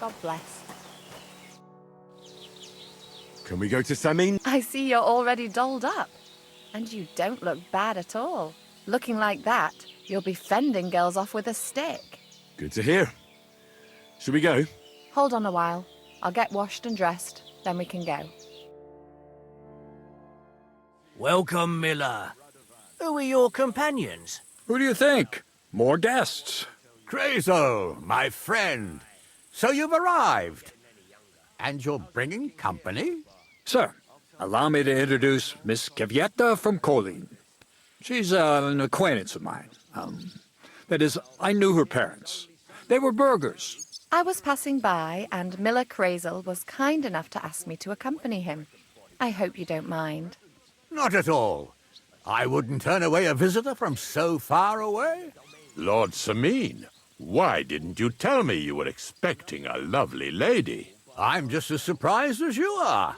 God bless. Can we go to Semine? I see you're already dolled up. And you don't look bad at all. Looking like that, you'll be fending girls off with a stick. Good to hear. Should we go? Hold on a while. I'll get washed and dressed, then we can go. Welcome, Miller. Who are your companions? Who do you think? More guests. Crazo, my friend. So you've arrived. And you're bringing company? Sir, allow me to introduce Miss Kvieta from Kolin. She's an acquaintance of mine. That is, I knew her parents. They were burghers. I was passing by, and Miller Crazel was kind enough to ask me to accompany him. I hope you don't mind. Not at all. I wouldn't turn away a visitor from so far away. Lord Semine, why didn't you tell me you were expecting a lovely lady? I'm just as surprised as you are.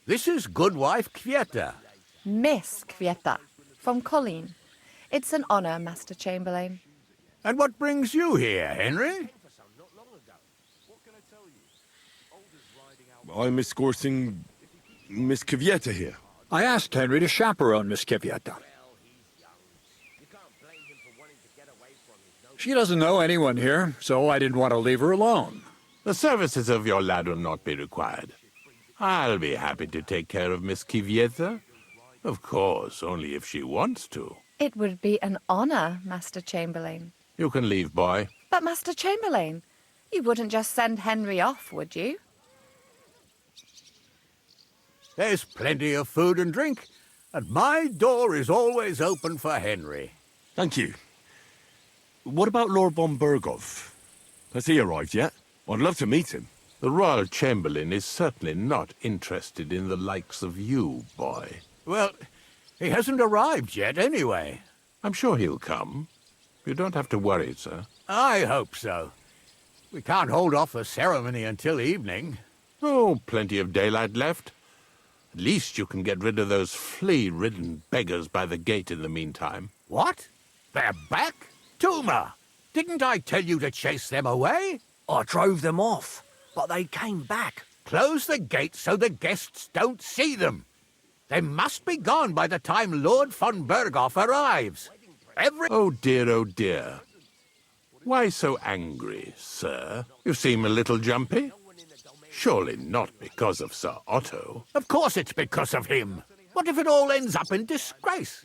This is Goodwife Kvieta. Miss Kvieta, from Colleen. It's an honor, Master Chamberlain. And what brings you here, Henry? I'm escorting Miss Kvieta here. I asked Henry to chaperone Miss Kvieta. She doesn't know anyone here, so I didn't want to leave her alone. The services of your lad will not be required. I'll be happy to take care of Miss Kvieta. Of course, only if she wants to. It would be an honor, Master Chamberlain. You can leave, boy. But, Master Chamberlain, you wouldn't just send Henry off, would you? There's plenty of food and drink, and my door is always open for Henry. Thank you. What about Lord von Bergow? Has he arrived yet? I'd love to meet him. The Royal Chamberlain is certainly not interested in the likes of you, boy. Well, he hasn't arrived yet anyway. I'm sure he'll come. You don't have to worry, sir. I hope so. We can't hold off the ceremony until evening. Oh, plenty of daylight left. At least you can get rid of those flea-ridden beggars by the gate in the meantime. What? They're back? Tuma! Didn't I tell you to chase them away? I drove them off, but they came back. Close the gate so the guests don't see them. They must be gone by the time Lord von Bergow arrives. Oh dear, oh dear. Why so angry, sir? You seem a little jumpy. Surely not because of Sir Otto. Of course it's because of him. What if it all ends up in disgrace?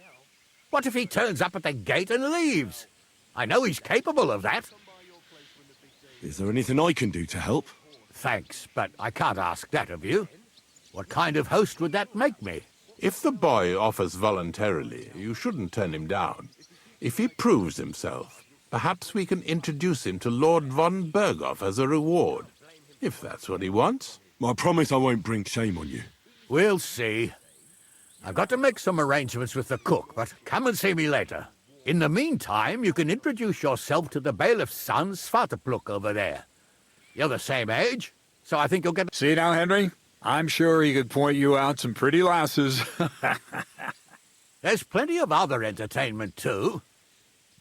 What if he turns up at the gate and leaves? I know he's capable of that. Is there anything I can do to help? Thanks, but I can't ask that of you. What kind of host would that make me? If the boy offers voluntarily, you shouldn't turn him down. If he proves himself, perhaps we can introduce him to Lord von Bergow as a reward. If that's what he wants. I promise I won't bring shame on you. We'll see. I've got to make some arrangements with the cook, but come and see me later. In the meantime, you can introduce yourself to the bailiff's son, Svatya over there. You're the same age, so I think you'll get... See now, Henry? I'm sure he could point you out some pretty lasses. There's plenty of other entertainment, too.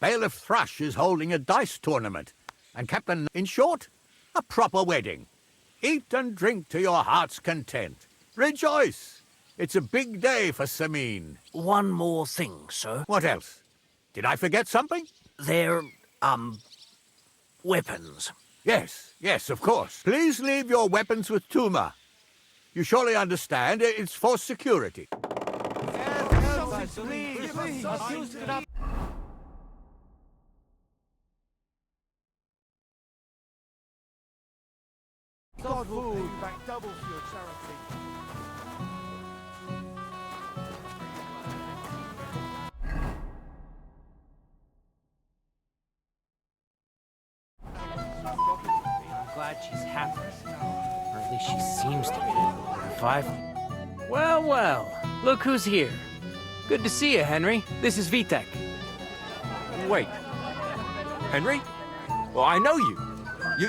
Bailiff Thrush is holding a dice tournament. And Captain, in short, a proper wedding. Eat and drink to your heart's content. Rejoice! It's a big day for Semine. One more thing, sir. What else? Did I forget something? They're, weapons. Yes, of course. Please leave your weapons with Tuma. You surely understand it's for security. God will pay you back double for your charity. I'm glad she's happy. Or at least she seems to be. If I've... Well, well. Look who's here. Good to see you, Henry. This is Vitek. Wait. Henry? Well, I know you.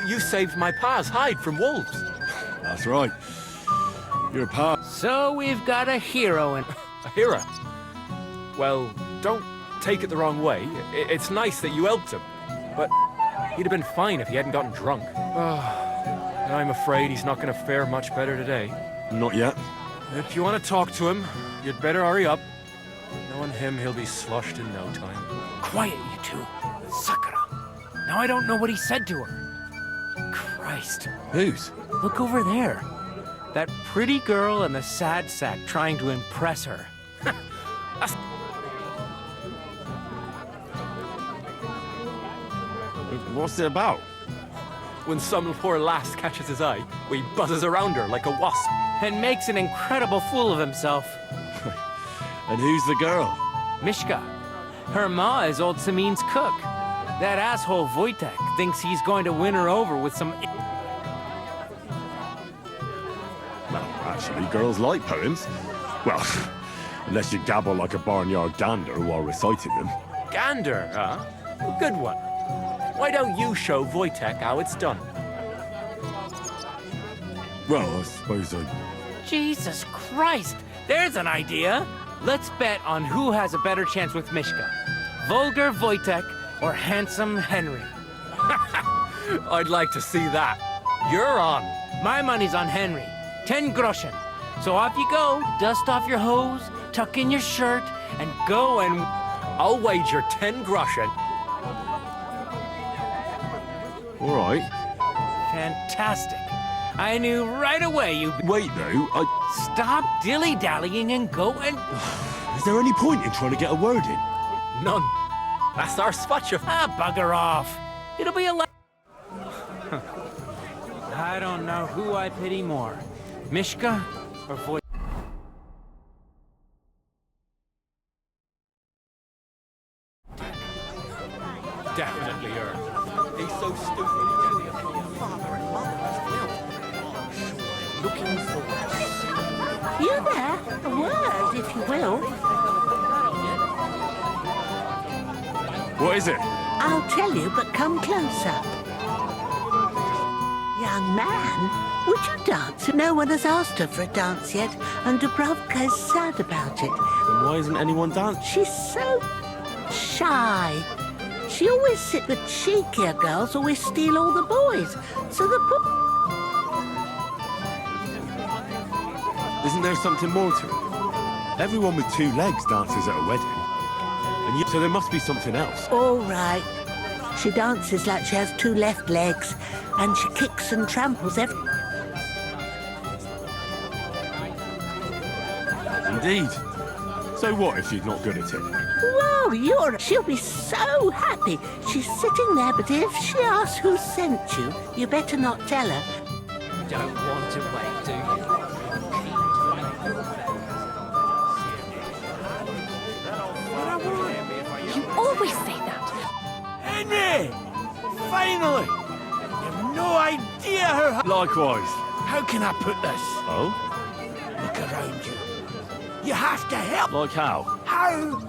You saved my pa's hide from wolves. That's right. You're a pa. So we've got a hero in... A hero? Well, don't take it the wrong way. It's nice that you helped him. But he'd have been fine if he hadn't gotten drunk. and I'm afraid he's not going to fare much better today. Not yet. If you want to talk to him, you'd better hurry up. Knowing him, he'll be sloshed in no time. Quiet, you two. Sakura. Now I don't know what he said to her. Christ. Whose? Look over there. That pretty girl and the sad sack trying to impress her. What's it about? When some poor lass catches his eye, he buzzes around her like a wasp. And makes an incredible fool of himself. And who's the girl? Myshka. Her ma is old Semine's cook. That asshole Wojtek thinks he's going to win her over with some... Well, actually, girls like poems. Well, unless you gabble like a barnyard gander while reciting them. Gander, huh? A good one. Why don't you show Wojtek how it's done? Well, I suppose I... Jesus Christ! There's an idea! Let's bet on who has a better chance with Myshka. Vulgar Wojtek or handsome Henry. I'd like to see that. You're on. My money's on Henry. 10 groschen. So off you go, dust off your hose, tuck in your shirt, and go and... I'll wager 10 groschen. All right. Fantastic. I knew right away you... Wait, though, Stop dilly-dallying and go and... Is there any point in trying to get a word in? None. That's our Svatya. Ah, bugger off. It'll be a lot... I don't know who I pity more. Myshka or Voy... Definitely her. He's so stupid. Looking forward. You there? A word, if you will. What is it? I'll tell you, but come closer. Young man, would you dance? No one has asked her for a dance yet, and Doubravka is sad about it. Why isn't anyone dancing? She's so shy. She always sits with cheekier girls, always steal all the boys. So the Isn't there something more to it? Everyone with 2 legs dances at a wedding. And so there must be something else. All right. She dances like she has 2 left legs, and she kicks and tramples every... Indeed. So what if she's not good at it? Whoa, she'll be so happy. She's sitting there, but if she asks who sent you, you better not tell her. Don't want to wait, do you? You always say that. Henry! Finally! You've no idea how... Likewise. How can I put this? Oh? Look around you. You have to help. Like how? How?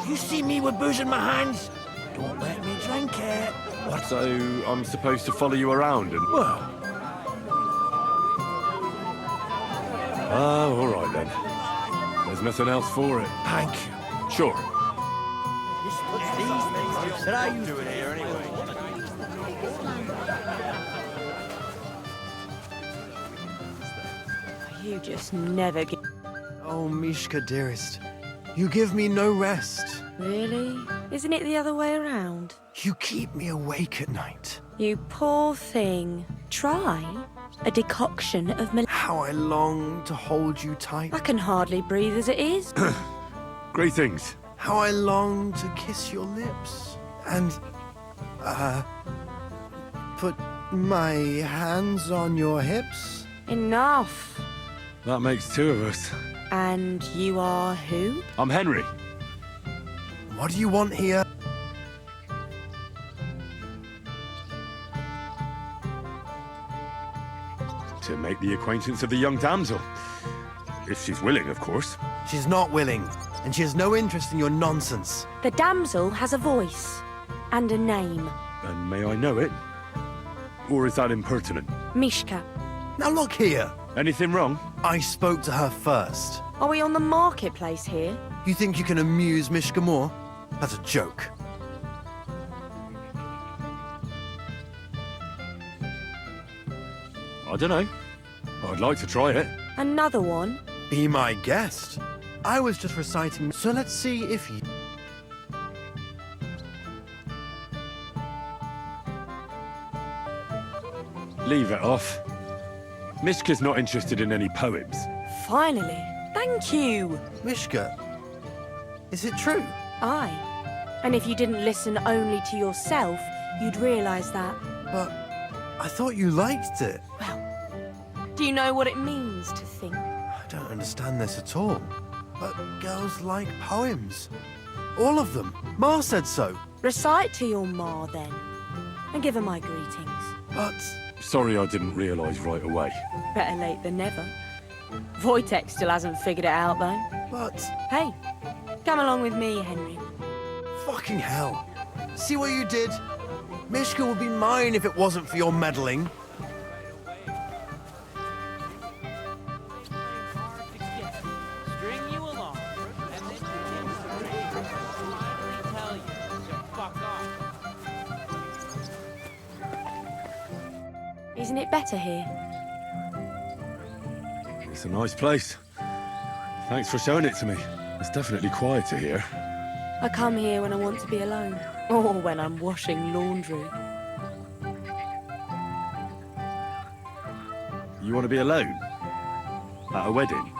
If you see me with booze in my hands, don't let me drink it. What? So I'm supposed to follow you around and... Well, Oh, all right then. There's nothing else for it. thank you. Sure. What are you doing here anyway? You just never get... Oh, Myshka, dearest. You give me no rest. Really? Isn't it the other way around? You keep me awake at night. You poor thing. Try a decoction of How I long to hold you tight. I can hardly breathe as it is. Great things. How I long to kiss your lips. And, put my hands on your hips. Enough. That makes 2 of us. And you are who? I'm Henry. What do you want here? To make the acquaintance of the young damsel. If she's willing, of course. She's not willing, and she has no interest in your nonsense. The damsel has a voice and a name. And may I know it? Or is that impertinent? Myshka. Now look here. Anything wrong? I spoke to her first. Are we on the marketplace here? You think you can amuse Myshka more? That's a joke. I don't know. I'd like to try it. Another one? Be my guest. I was just reciting, so let's see if you... Leave it off. Myshka's not interested in any poems. Finally. Thank you. Myshka, is it true? Aye. And if you didn't listen only to yourself, you'd realise that. But I thought you liked it. Do you know what it means to think? I don't understand this at all. But girls like poems. All of them. Ma said so. Recite to your ma, then. And give her my greetings. But... Sorry I didn't realise right away. Better late than never. Vostatek still hasn't figured it out, though. But... Hey, come along with me, Henry. Fucking hell. See what you did? Myshka would be mine if it wasn't for your meddling. Isn't it better here? It's a nice place. Thanks for showing it to me. It's definitely quieter here. I come here when I want to be alone. Or when I'm washing laundry. You want to be alone? At a wedding?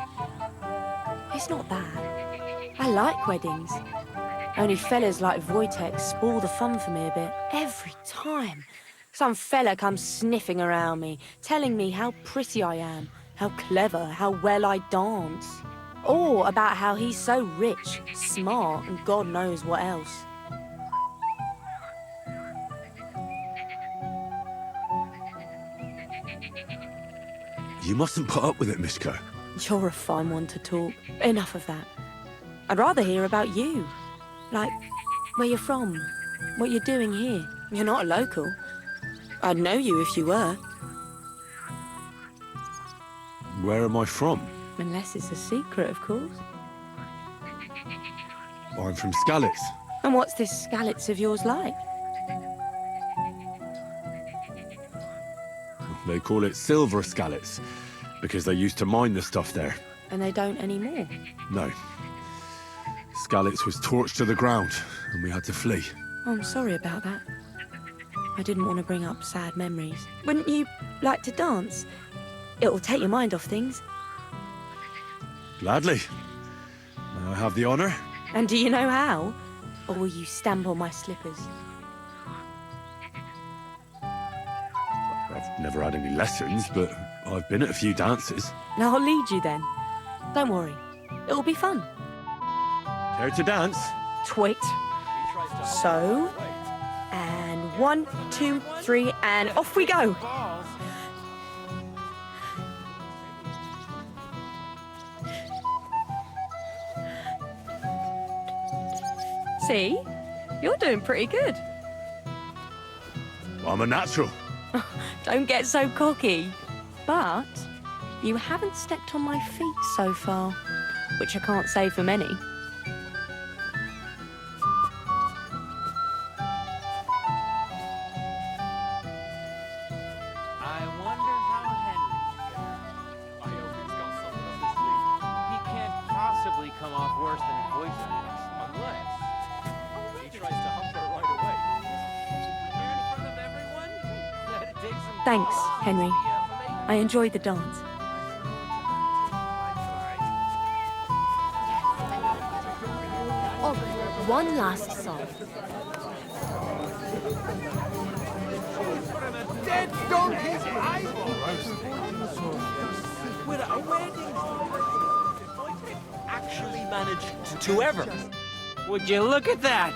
It's not bad. I like weddings. Only fellas like Vostatek spoil the fun for me a bit. Every time. Some fella comes sniffing around me, telling me how pretty I am, how clever, how well I dance. Or about how he's so rich, smart, and God knows what else. You mustn't put up with it, Myshka. You're a fine one to talk. Enough of that. I'd rather hear about you. Like, where you're from, what you're doing here. You're not a local. I'd know you if you were. Where am I from? Unless it's a secret, of course. I'm from Skalitz. And what's this Skalitz of yours like? They call it Silver Skalitz, because they used to mine the stuff there. And they don't anymore? No. Skalitz was torched to the ground, and we had to flee. Oh, I'm sorry about that. I didn't want to bring up sad memories. Wouldn't you like to dance? It'll take your mind off things. Gladly. May I have the honour? And do you know how? Or will you stamp on my slippers? I've never had any lessons, but I've been at a few dances. I'll lead you then. Don't worry. It'll be fun. Care to dance? Twit. So. And 1, 2, 3, and off we go. See? You're doing pretty good. I'm a natural. Don't get so cocky. But you haven't stepped on my feet so far, which I can't say for many. I wonder how Henry's faring. I hope he's got something up his sleeve. He can't possibly come off worse than Vostatek, unless he tries to hump her right away. Here in front of everyone? Take some Thanks, calls. Henry. I enjoyed the dance. Oh, one last song. Dead donkey's eyeball roasting. With a wedding. Actually managed to ever. Would you look at that?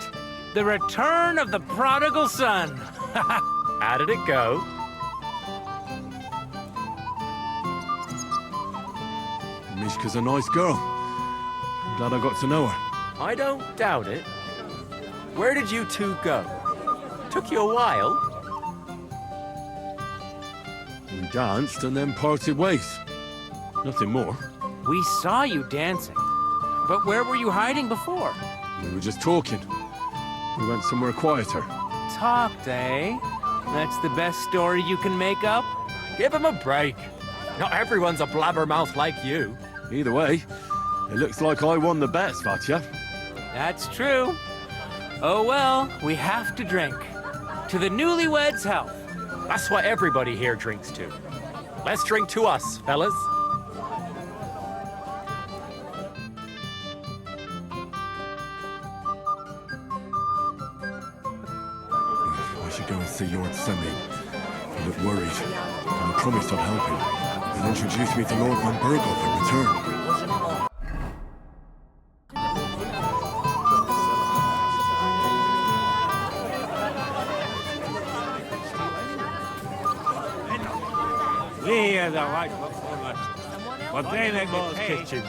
The return of the prodigal son. How did it go? Myshka's a nice girl. I'm glad I got to know her. I don't doubt it. Where did you two go? Took you a while. We danced and then parted ways. Nothing more. We saw you dancing. But where were you hiding before? We were just talking. We went somewhere quieter. Talked, eh? That's the best story you can make up? Give him a break. Not everyone's a blabbermouth like you. Either way, it looks like I won the bet, Svatya. That's true. Oh well, we have to drink. To the newlyweds' health. That's what everybody here drinks to. Let's drink to us, fellas. I should go and see Lord Semine. I look worried, and I promised I'd help him. And introduce me to Lord von Bergow in return. We are the right performers. But they make the kitchen.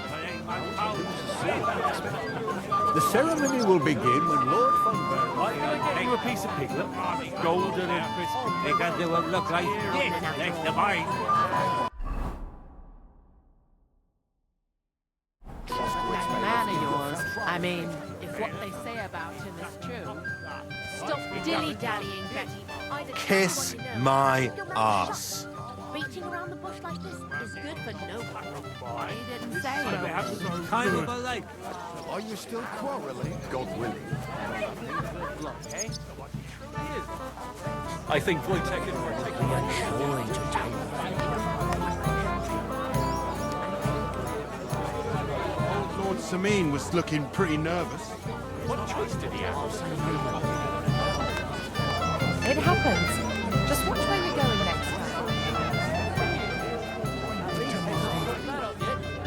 The ceremony will begin when Lord von Bergow... Get you a piece of piglet, golden and crispy. They can do it look like this next to mine. That man of yours, I mean, if what they say about him is true, stop dilly-dallying, Betty. Kiss my ass. Beating around the bush like this is good for no one. He didn't say so. Kind of a lake. Are you still quarreling? God willing. I think Vostatek and Lord Semine was looking pretty nervous. What choice did he have? It happens. Just watch where you're going next time.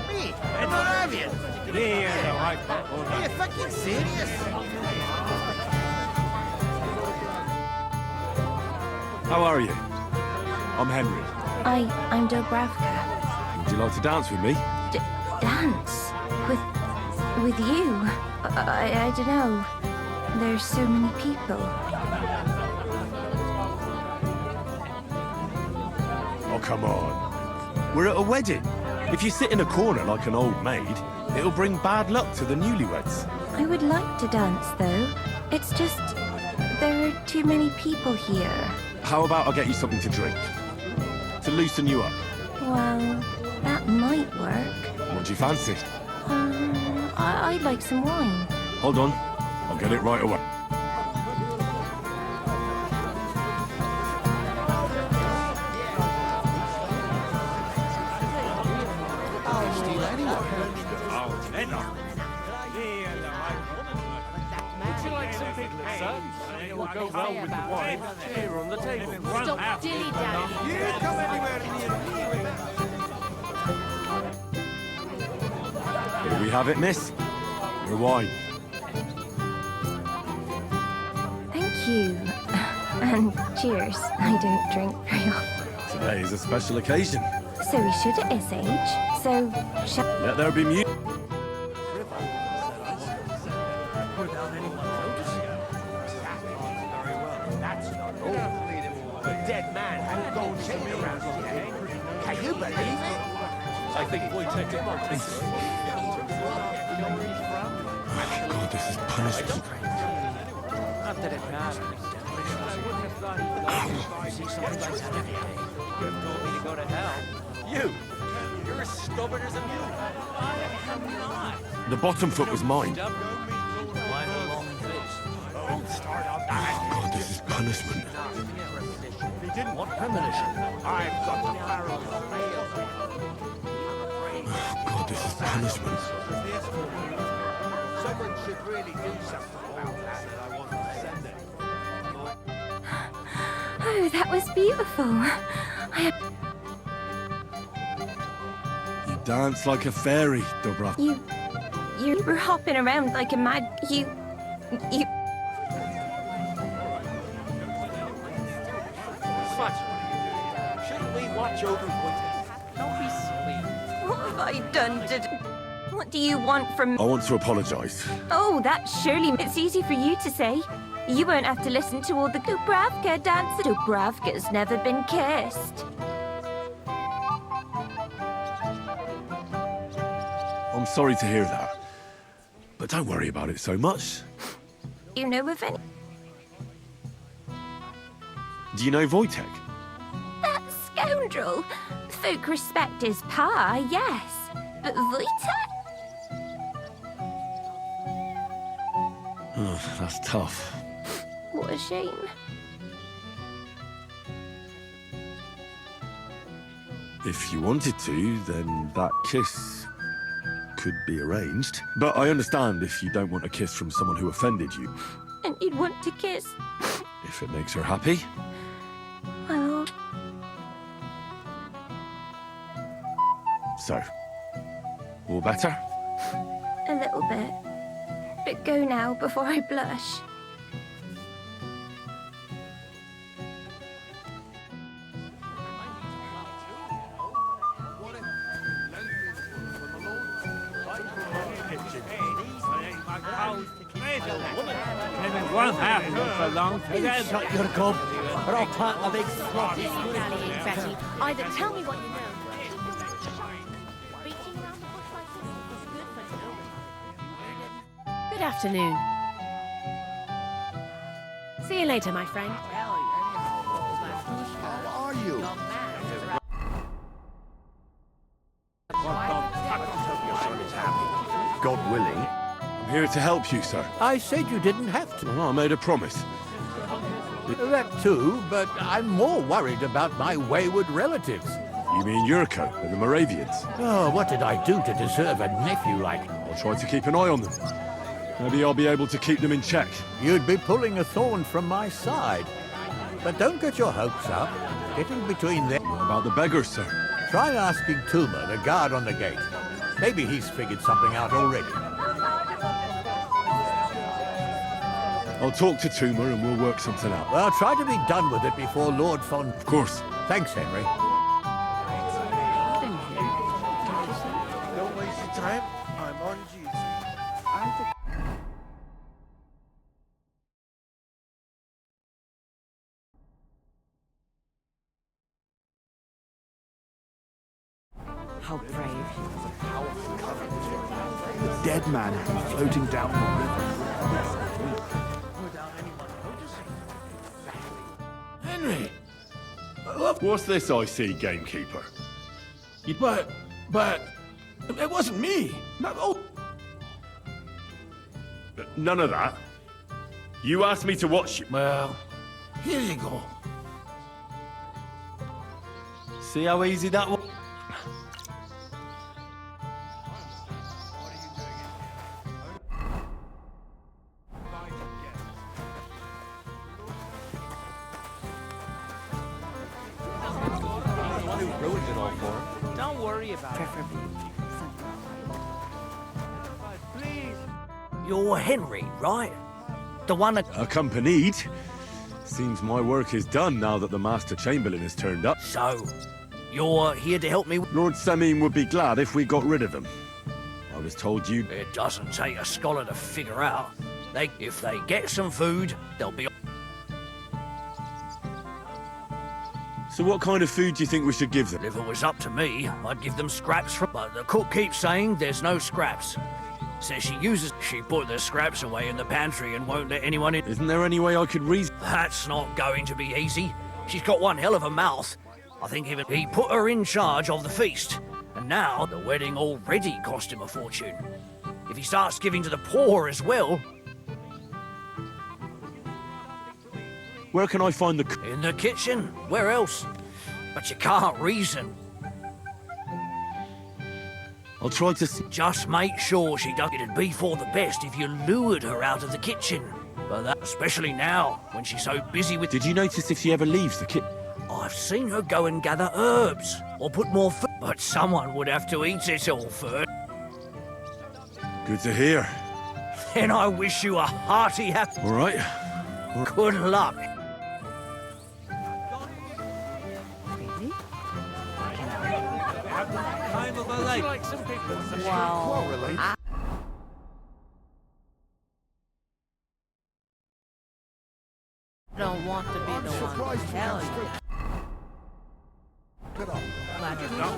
Me, a Moravian. They are the right performers. Are you fucking serious? How are you? I'm Henry. I'm Doubravka. Would you like to dance with me? Dance? With you? I don't know. There's so many people. Oh, come on. We're at a wedding. If you sit in a corner like an old maid, it'll bring bad luck to the newlyweds. I would like to dance, though. It's just... there are too many people here. How about I get you something to drink? To loosen you up. Well, that might work. What do you fancy? I'd like some wine. Hold on. I'll get it right away. Would you like some piglet, sir? It will go well with the wine. Here on the table. Stop dilly-dallying. You come anywhere near me. Here we have it, miss. Your wine. Thank you. And cheers. I don't drink very often. Today is a special occasion. So we should at his age. So, Let there be music. Dead man had gold chain around his neck. Can you believe it? I think Vostatek and God, this is punishment. Not that it matters. I wouldn't have thought he'd see something like that every day. You have told me to go to hell. You're as stubborn as a mule. I am not. The bottom foot was mine. Climb along this. Don't start on that. God, this is punishment. He didn't want premonition. I've got the barrel. God, this is punishment. Someone should really do something about that. I want to send it. oh, that was beautiful. You dance like a fairy, Doubravka. You were hopping around like a mad... You... Svatya, shouldn't we watch over Vostatek? Don't be silly. What have I done to... What do you want from... I want to apologise. Oh, that surely... It's easy for you to say. You won't have to listen to all the Doubravka dances. Doubravka's never been kissed. I'm sorry to hear that. But don't worry about it so much. You know of any... Do you know Vostatek? That scoundrel! scoundrel. Folk respect his pa, yes. But Wojtek? Oh, that's tough. What a shame. If you wanted to, then that kiss could be arranged. But I understand if you don't want a kiss from someone who offended you. And you'd want to kiss. If it makes her happy. My lord. So, all better? A little bit. But go now before I blush. Won't happen for long. Shut your gob, or I'll plant a big slot. Dallying, Betty. Either tell me what you know. Good afternoon. See you later, my friend. How are you? God willing. I'm here to help you, sir. I said you didn't have to. Well, I made a promise. That too, but I'm more worried about my wayward relatives. You mean Yurko and the Moravians? Oh, what did I do to deserve a nephew like? I'll try to keep an eye on them. Maybe I'll be able to keep them in check. You'd be pulling a thorn from my side. But don't get your hopes up. Getting between them... What about the beggars, sir? Try asking Tuma, the guard on the gate. Maybe he's figured something out already. I'll talk to Tuma and we'll work something out. Well, try to be done with it before Lord Von... Of course. Thanks, Henry. Don't waste your time. I'm on duty. How brave. The dead man floating down the river. Henry! What's this I see, Gamekeeper? But it wasn't me. No, oh. None of that. You asked me to watch you. Well, here you go. See how easy that was? Don't worry about it. You're Henry, right? The one that... Accompanied. Seems my work is done now that the Master Chamberlain has turned up. So, you're here to help me? Lord Semine would be glad if we got rid of him. I was told you... It doesn't take a scholar to figure out. If they get some food, they'll be... So what kind of food do you think we should give them? If it was up to me, I'd give them scraps from... But the cook keeps saying there's no scraps. Says she put the scraps away in the pantry and won't let anyone in. Isn't there any way I could reason? That's not going to be easy. She's got one hell of a mouth. I think even he put her in charge of the feast. And now the wedding already cost him a fortune. If he starts giving to the poor as well... Where can I find the... In the kitchen. Where else? But you can't reason. I'll try to... Just make sure she does. It'd be for the best if you lured her out of the kitchen. But that, especially now, when she's so busy with... Did you notice if she ever leaves the kitchen? I've seen her go and gather herbs, or put more food. But someone would have to eat it all first. Good to hear. Then I wish you a hearty happy... All right. Good luck. Wow. I don't want to be the one to tell you. Glad you're not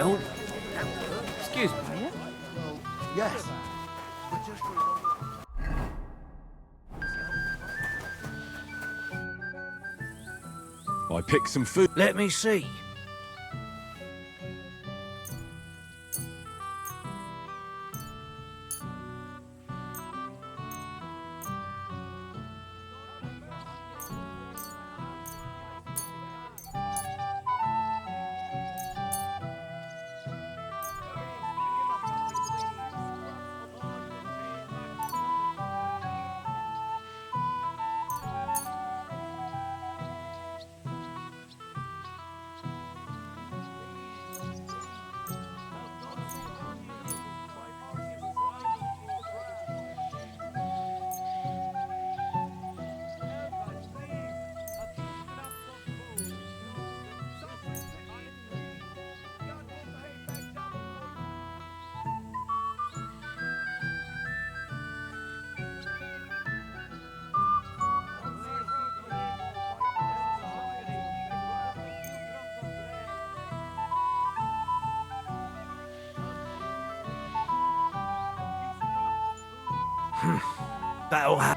Well, Excuse me. Yes. I picked some food. let me see.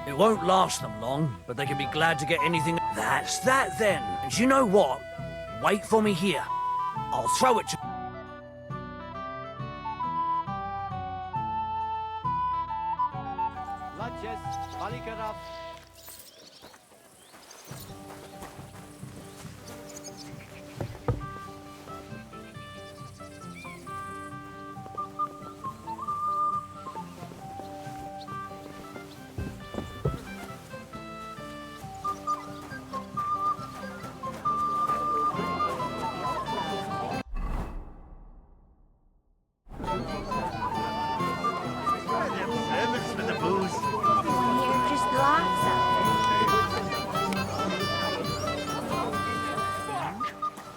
It won't last them long, but they can be glad to get anything. That's that then. And you know what? Wait for me here. I'll throw it to...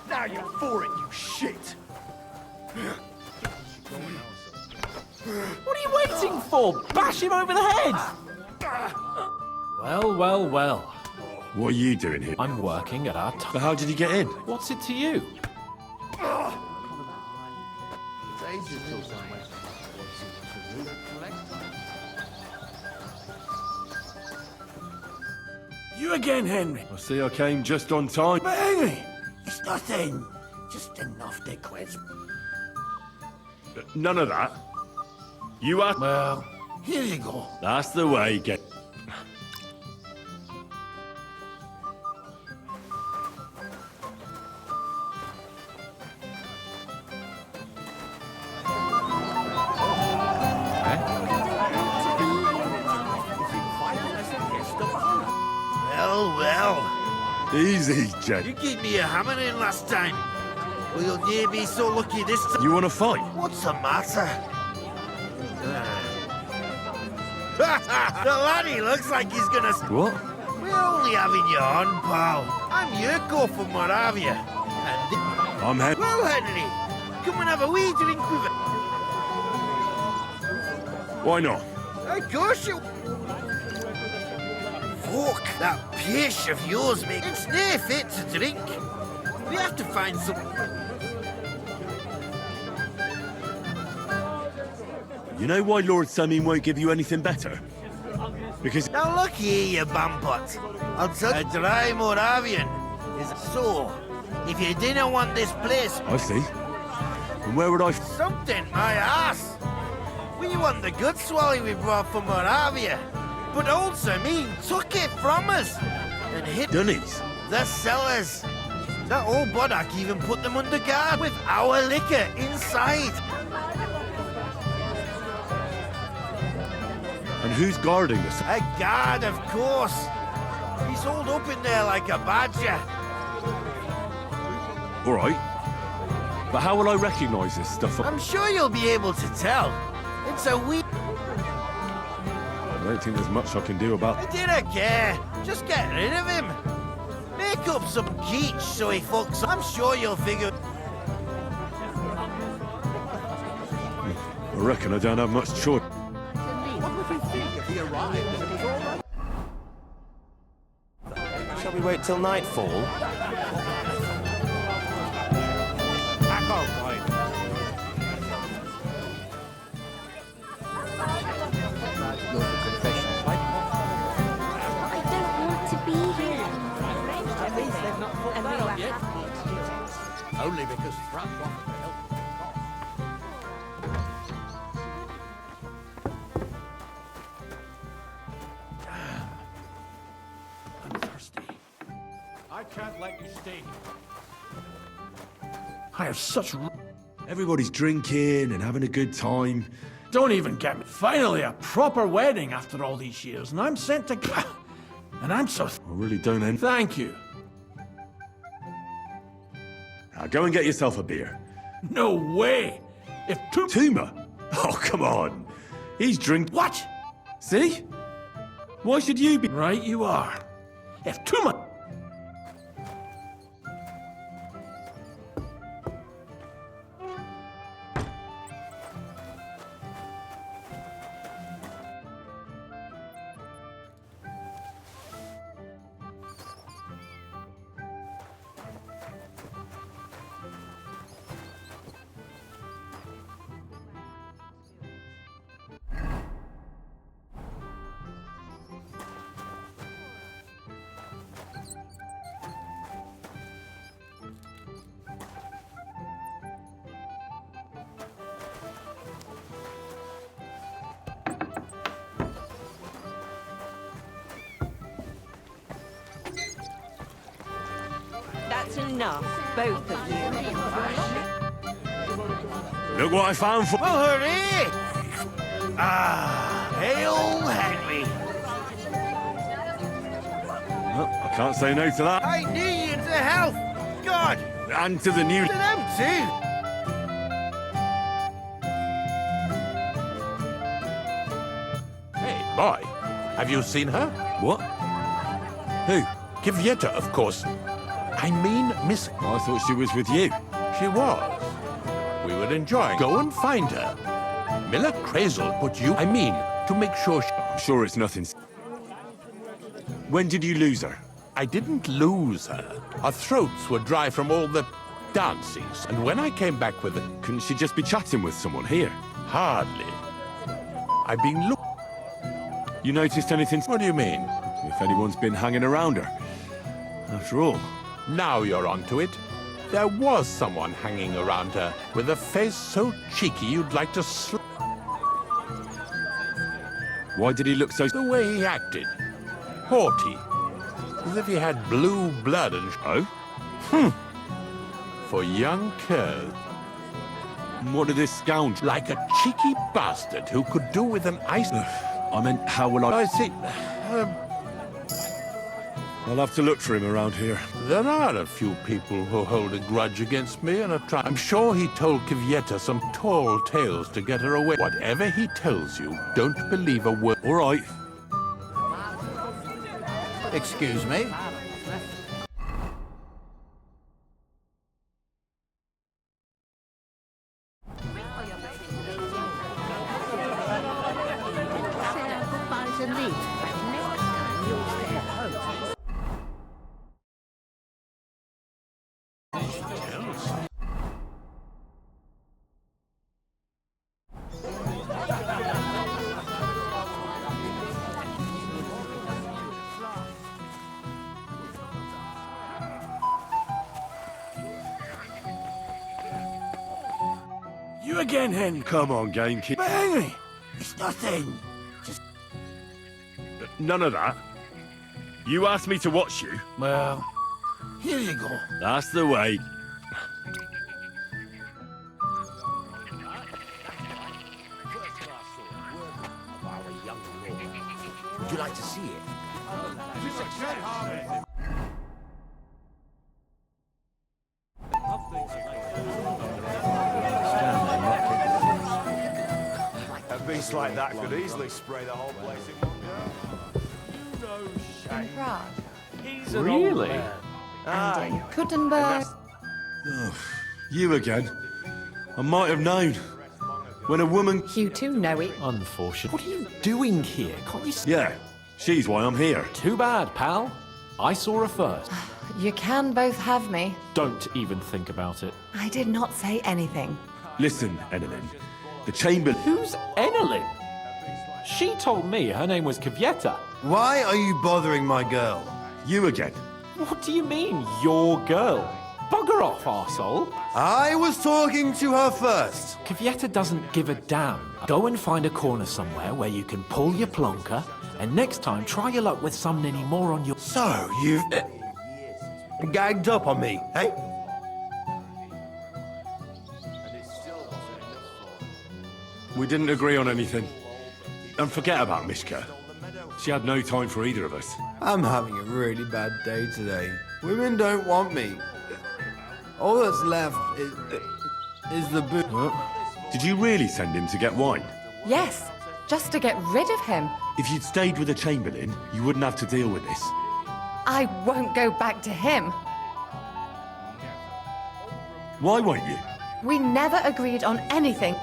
Now you're for it, you shit! What are you waiting for? Bash him over the head! Well, well, well. What are you doing here? I'm working at our But how did you get in? What's it to you? You again, Henry? I see I came just on time. But Henry, it's nothing. Just enough to quit. None of that. You are... Well, here you go. That's the way, get... Well, well. Easy, Jed. You gave me a hammering last time. Will you near be so lucky this time? You want to fight? What's the matter? The laddie looks like he's gonna... What? We're only having you on, pal. I'm Yurko from Moravia. And... I'm head... Well, Henry, come and have a wee drink with it. Why not? Of course you... Fuck, that pish of yours, mate. It's nae fit to drink. We have to find some... You know why Lord Semine won't give you anything better? Because... Now look here, you bampot. I'll tell you, a dry Moravian is so. If you didn't want this place... I see. And where would I... Something, my ass. We want the good swally we brought from Moravia. But old Semine took it from us. And hid... Dunnies? The cellars. That old boddock even put them under guard with our liquor inside. And who's guarding this? A guard, of course. He's holed up in there like a badger. All right. But how will I recognise this stuff? I'm sure you'll be able to tell. It's a wee... I don't think there's much I can do about... I didn't care. Just get rid of him. Make up some geech so he fucks. I'm sure you'll figure... I reckon I don't have much choice. What would you think if he arrived and it was all right? Shall we wait till nightfall? Back off, boy. And we were happy to do it. Only because Thrush offered to help with the cost. I'm thirsty. I can't let you stay. I have such... Everybody's drinking and having a good time. Don't even get me. Finally, a proper wedding after all these years, and I'm sent to... And I'm so... I really don't end. Thank you. Now go and get yourself a beer. No way! If Tuma? Oh, come on. He's drink... What? See? Why should you be... Right you are. If Tuma... That's enough, both of you. Look what I found for... Well, hooray! Ah, hail Henry! Well, I can't say no to that. I knew you to health! God! And to the new... To them too! Hey, boy, have you seen her? What? Who? Kvyetta, of course. I mean, Miss... I thought she was with you. She was. We were enjoying. Go and find her. Miller Crazel put you... I mean, to make sure she... I'm sure it's nothing. When did you lose her? I didn't lose her. Our throats were dry from all the dances, and when I came back with it... Couldn't she just be chatting with someone here? Hardly. I've been look... You noticed anything? What do you mean? If anyone's been hanging around her. After all... Now you're onto it. There was someone hanging around her, with a face so cheeky you'd like to Why did he look so... The way he acted. Haughty. As if he had blue blood and... Oh? For young curs. What did this scoundrel... Like a cheeky bastard who could do with an ice... I meant, how will I... I see... I'll have to look for him around here. There are a few people who hold a grudge against me and are trying... I'm sure he told Kvyetta some tall tales to get her away. Whatever he tells you, don't believe a word. All right. Excuse me? Goodbyes and leave. Next time you'll stay at home. You again, Henry. Come on, Gamekeeper. Henry! It's nothing. Just... None of that. You asked me to watch you. Well, here you go. That's the way. Would you like to see it? A beast like that could easily spray the whole place in one go. In Prague. He's an really? And in Kuttenberg. Oh, you again. I might have known. When a woman... You two know it. Unfortunate. What are you doing here? Can't you see? Yeah, she's why I'm here. Too bad, pal. I saw her first. You can both have me. Don't even think about it. I did not say anything. Listen, Enelin. The Chamberlain... Who's Enelin? She told me her name was Kvyetta. Why are you bothering my girl? You again. What do you mean, your girl? Bugger off, arsehole. I was talking to her first. Kvyetta doesn't give a damn. Go and find a corner somewhere where you can pull your plonker, and next time try your luck with some ninny more on your... So, you've... gagged up on me, eh? We didn't agree on anything. And forget about Myshka. She had no time for either of us. I'm having a really bad day today. Women don't want me. All that's left is the booze. Did you really send him to get wine? Yes, just to get rid of him. If you'd stayed with the Chamberlain, you wouldn't have to deal with this. I won't go back to him. Why won't you? We never agreed on anything.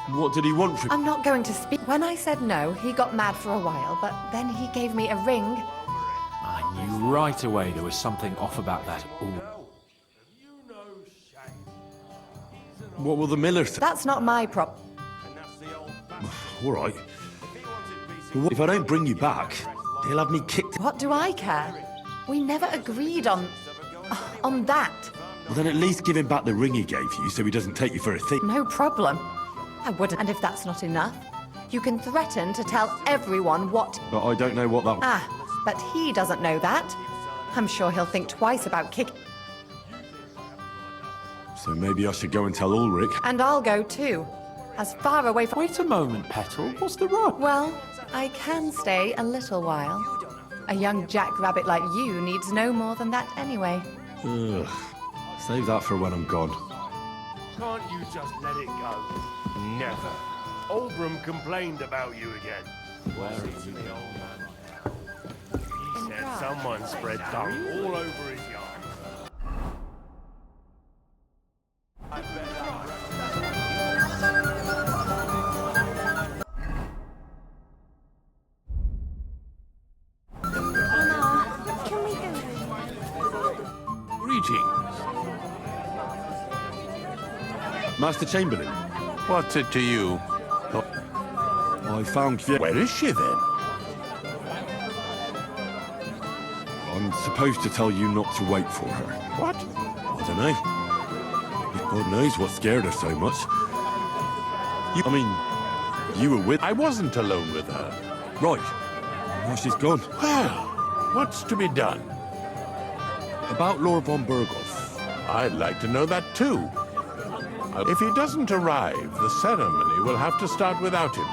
What did he want from... I'm not going to speak. When I said no, he got mad for a while, but then he gave me a ring. I knew right away there was something off about that. Ooh. What will the miller say? That's not my prop. All right. If I don't bring you back, he'll have me kicked... What do I care? We never agreed on that. Well, then at least give him back the ring he gave you so he doesn't take you for a thief. No problem. I wouldn't. And if that's not enough, you can threaten to tell everyone what... But I don't know what that... Ah, but he doesn't know that. I'm sure he'll think twice about kicking... So maybe I should go and tell Ulrich. And I'll go too. As far away from... Wait a moment, Petal. What's the rub? Well, I can stay a little while. A young jackrabbit like you needs no more than that anyway. Ugh. Save that for when I'm gone. Can't you just let it go? Never. Oldram complained about you again. Where is the old man? He said someone spread dung all over his yard. Greetings. Master Chamberlain. What's it to you? I found... Where is she then? I'm supposed to tell you not to wait for her. What? I don't know. God knows what scared her so much. You were with... I wasn't alone with her. Right. Now she's gone. Well, what's to be done? About Lord von Bergow. I'd like to know that too. If he doesn't arrive, the ceremony will have to start without him.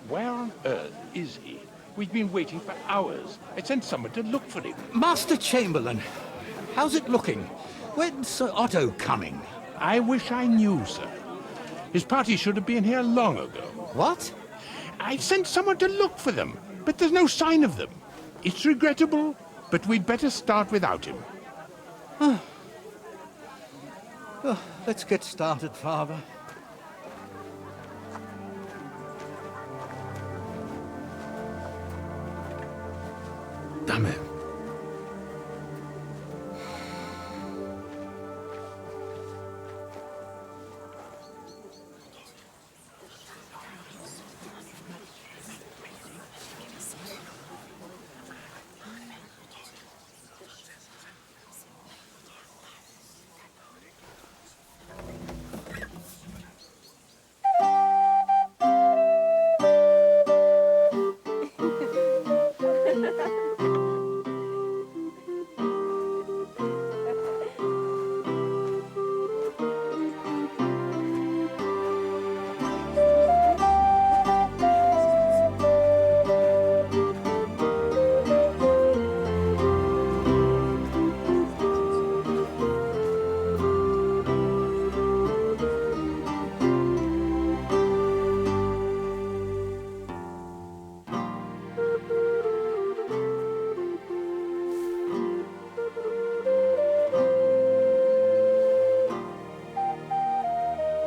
Where on earth is he? We've been waiting for hours. I sent someone to look for him. Master Chamberlain, how's it looking? When's Sir Otto coming? I wish I knew, sir. His party should have been here long ago. What? I sent someone to look for them, but there's no sign of them. It's regrettable, but we'd better start without him. Let's get started, Father. Damn it.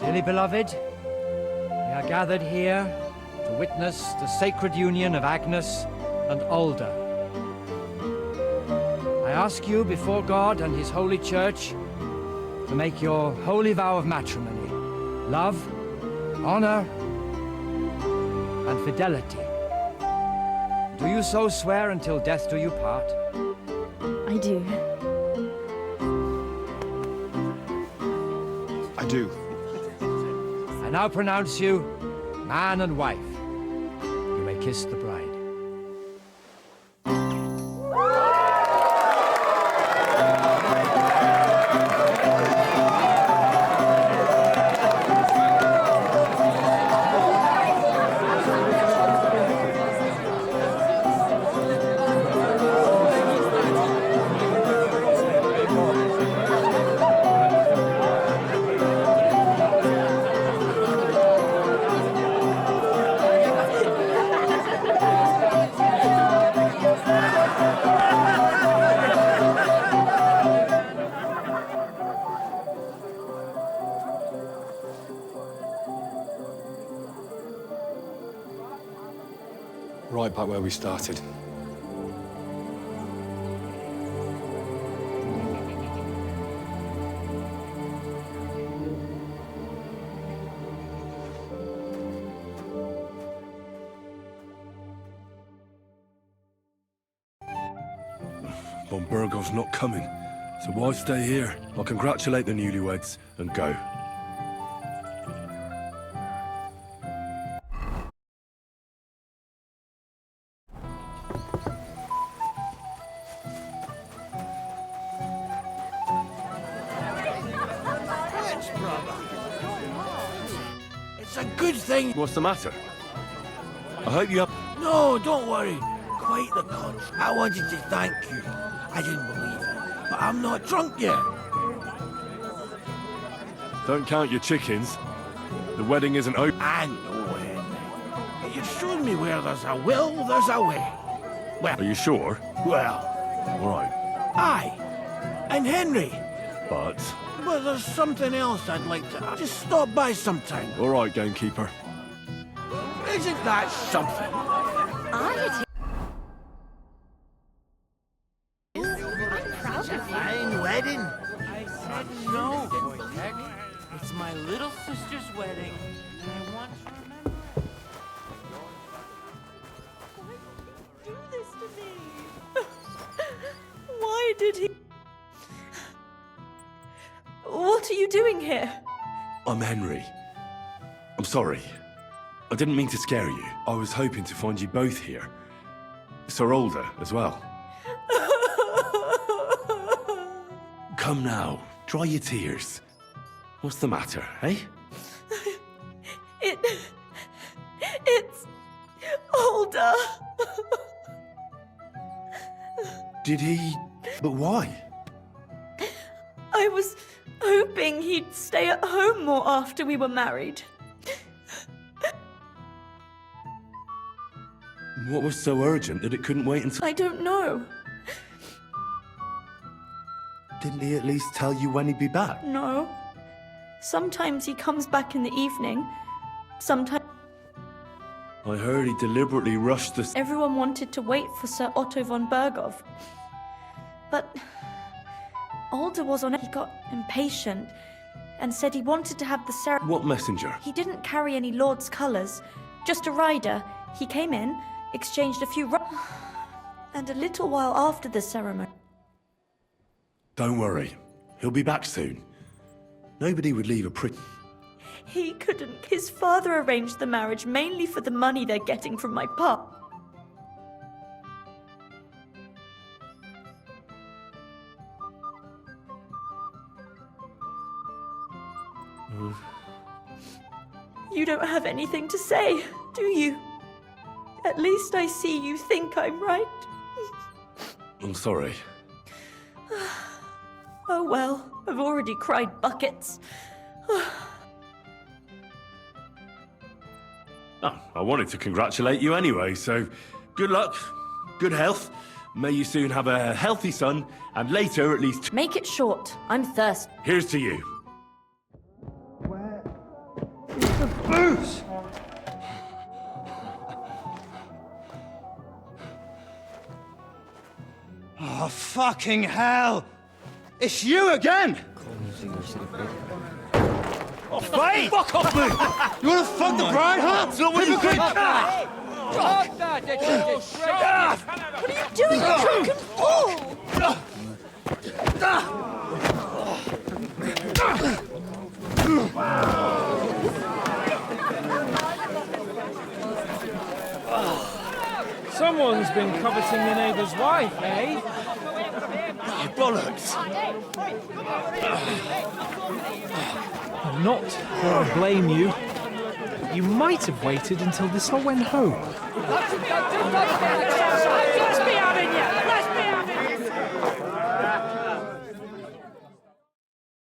Dearly beloved, we are gathered here to witness the sacred union of Agnes and Alda. I ask you before God and His holy church to make your holy vow of matrimony, love, honor, and fidelity. Do you so swear until death do you part? I do. I do. I now pronounce you man and wife. You may kiss the bride. Right back where we started. Von Bergow's not coming, so why stay here? I'll congratulate the Newlyweds and go. It's a good thing. What's the matter? I hope you have... No, don't worry. Quite the contrary. I wanted to thank you. I didn't believe it, but I'm not drunk yet. Don't count your chickens. The wedding isn't open. I know, Henry. But you've shown me where there's a will, there's a way. Well... Are you sure? Well... All right. Aye. And Henry. But there's something else I'd like to... Just stop by sometime. all right, Gamekeeper. Isn't that something? Fine wedding. I said no, Vostatek. It's my little sister's wedding, and I want to remember it. Why did he do this to me? Why did he... What are you doing here? I'm Henry. I'm sorry. I didn't mean to scare you. I was hoping to find you both here. Sir Older as well. Come now, dry your tears. What's the matter, eh? It's... Older. Did he... But why? I was hoping he'd stay at home more after we were married. What was so urgent that it couldn't wait until... I don't know. Didn't he at least tell you when he'd be back? No. Sometimes he comes back in the evening. Sometimes... I heard he deliberately rushed the... Everyone wanted to wait for Sir Otto von Bergow. But... Older was on it. He got impatient and said he wanted to have the ceremony. What messenger? He didn't carry any lord's colours, just a rider. He came in, exchanged a few... And a little while after the ceremony... Don't worry. He'll be back soon. Nobody would leave a pretty... He couldn't. His father arranged the marriage mainly for the money they're getting from my pa. You don't have anything to say, do you? At least I see you think I'm right. I'm sorry. Oh well, I've already cried buckets. Oh, I wanted to congratulate you anyway, so good luck, good health. May you soon have a healthy son, and later at least... Make it short. I'm thirsty. Here's to you. The booze! Oh, fucking hell! It's you again! Oh, off, mate! Fuck off, mate! You wanna fuck the bride, huh? So what do you think? Stop that! What are you doing, you drunken fool? Someone's been coveting your neighbour's wife, eh? Bollocks! Not that I blame you. You might have waited until this all went home. Let's be honest.